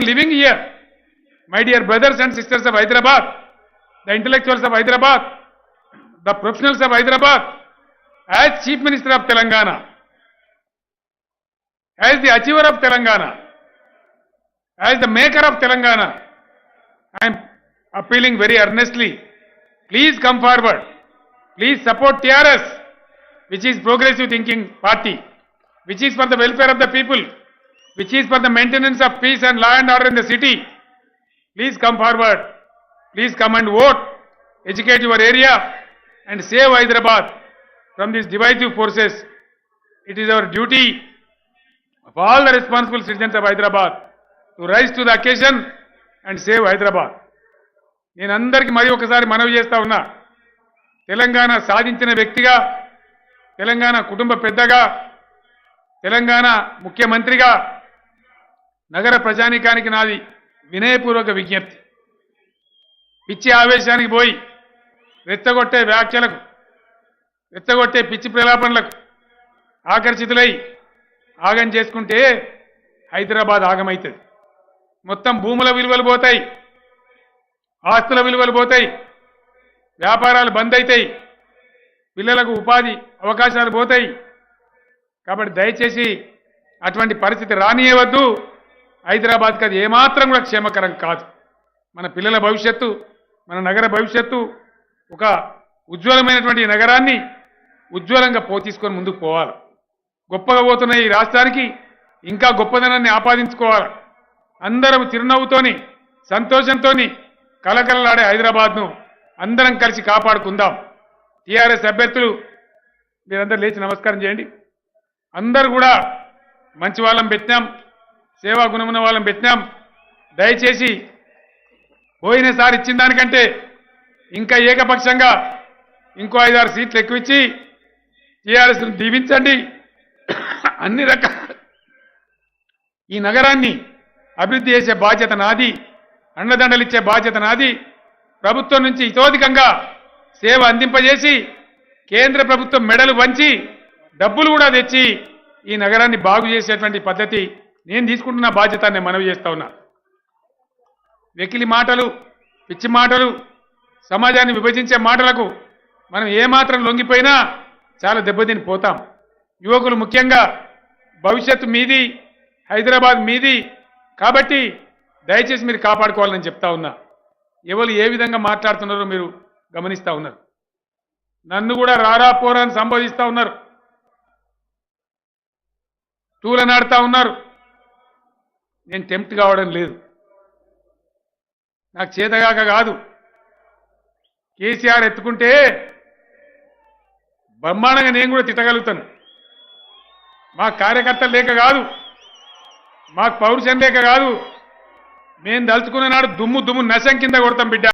been living here. My dear brothers and sisters of Hyderabad, the intellectuals of Hyderabad, the professionals of Hyderabad, as Chief Minister of Telangana, as the achiever of Telangana, as the maker of Telangana, I am appealing very earnestly, please come forward, please support TRS, which is progressive thinking party, which is for the welfare of the people, which is for the maintenance of peace and law and order in the city. Please come forward, please come and vote, educate your area and save Hyderabad from these divisive forces. It is our duty of all the responsible citizens of Hyderabad to rise to the occasion and save Hyderabad. నేను అందరికీ మరి ఒకసారి మనవి చేస్తా ఉన్నా, తెలంగాణ సాధించిన వ్యక్తిగా, తెలంగాణ కుటుంబ పెద్దగా, తెలంగాణ ముఖ్యమంత్రిగా నగర ప్రజానీకానికి నాది వినయపూర్వక విజ్ఞప్తి. పిచ్చి ఆవేశానికి పోయి రెచ్చగొట్టే వ్యాఖ్యలకు, రెచ్చగొట్టే పిచ్చి ప్రలాపనలకు ఆకర్షితులై ఆగం చేసుకుంటే హైదరాబాద్ ఆగమవుతుంది. మొత్తం భూముల విలువలు పోతాయి, ఆస్తుల విలువలు పోతాయి, వ్యాపారాలు బంద్ అవుతాయి, పిల్లలకు ఉపాధి అవకాశాలు పోతాయి. కాబట్టి దయచేసి అటువంటి పరిస్థితి రానియవద్దు. హైదరాబాద్కి అది ఏమాత్రం కూడా క్షేమకరం కాదు. మన పిల్లల భవిష్యత్తు, మన నగర భవిష్యత్తు, ఒక ఉజ్వలమైనటువంటి నగరాన్ని ఉజ్వలంగా తీసుకొని ముందుకు పోవాలి. గొప్పగా పోతున్న ఈ రాష్ట్రానికి ఇంకా గొప్పదనాన్ని ఆపాదించుకోవాలి. అందరం చిరునవ్వుతోని, సంతోషంతోని కలకలలాడే హైదరాబాద్ను అందరం కలిసి కాపాడుకుందాం. టీఆర్ఎస్ అభ్యర్థులు మీరందరూ లేచి నమస్కారం చేయండి. అందరూ కూడా మంచి వాళ్ళం పెట్టినాం, సేవా గుణమున్న వాళ్ళం పెట్టినాం. దయచేసి పోయినసారి ఇచ్చిన దానికంటే ఇంకా ఏకపక్షంగా ఇంకో 5-6 సీట్లు ఎక్కువ ఇచ్చి టీఆర్ఎస్ను దీవించండి. అన్ని రకాల ఈ నగరాన్ని అభివృద్ధి చేసే బాధ్యత నాది, అండదండలు ఇచ్చే బాధ్యత నాది. ప్రభుత్వం నుంచి ఇతోధికంగా సేవ అందింపజేసి కేంద్ర ప్రభుత్వం మెడలు వంచి డబ్బులు కూడా తెచ్చి ఈ నగరాన్ని బాగు చేసేటువంటి పద్ధతి నేను తీసుకుంటున్న బాధ్యత నేను మనవి చేస్తా ఉన్నా. వెకిలి మాటలు, పిచ్చి మాటలు, సమాజాన్ని విభజించే మాటలకు మనం ఏమాత్రం లొంగిపోయినా చాలా దెబ్బతిని పోతాం. యువకులు ముఖ్యంగా భవిష్యత్తు మీది, హైదరాబాద్ మీది. కాబట్టి దయచేసి మీరు కాపాడుకోవాలని చెప్తా ఉన్నా. ఎవరు ఏ విధంగా మాట్లాడుతున్నారో మీరు గమనిస్తూ ఉన్నారు. నన్ను కూడా రారా పోరా అని సంబోధిస్తూ ఉన్నారు, తూలనాడుతూ ఉన్నారు. నేను టెంప్ట్ కావడం లేదు, నాకు చేతగాక కాదు. కేసీఆర్ ఎత్తుకుంటే బ్రహ్మాండంగా నేను కూడా తిట్టగలుగుతాను. మా కార్యకర్తలు లేక కాదు, మాకు పౌరుషం లేక కాదు. మేము దలుచుకున్న నాడు దుమ్ము నశం కింద కొడతాం బిడ్డ.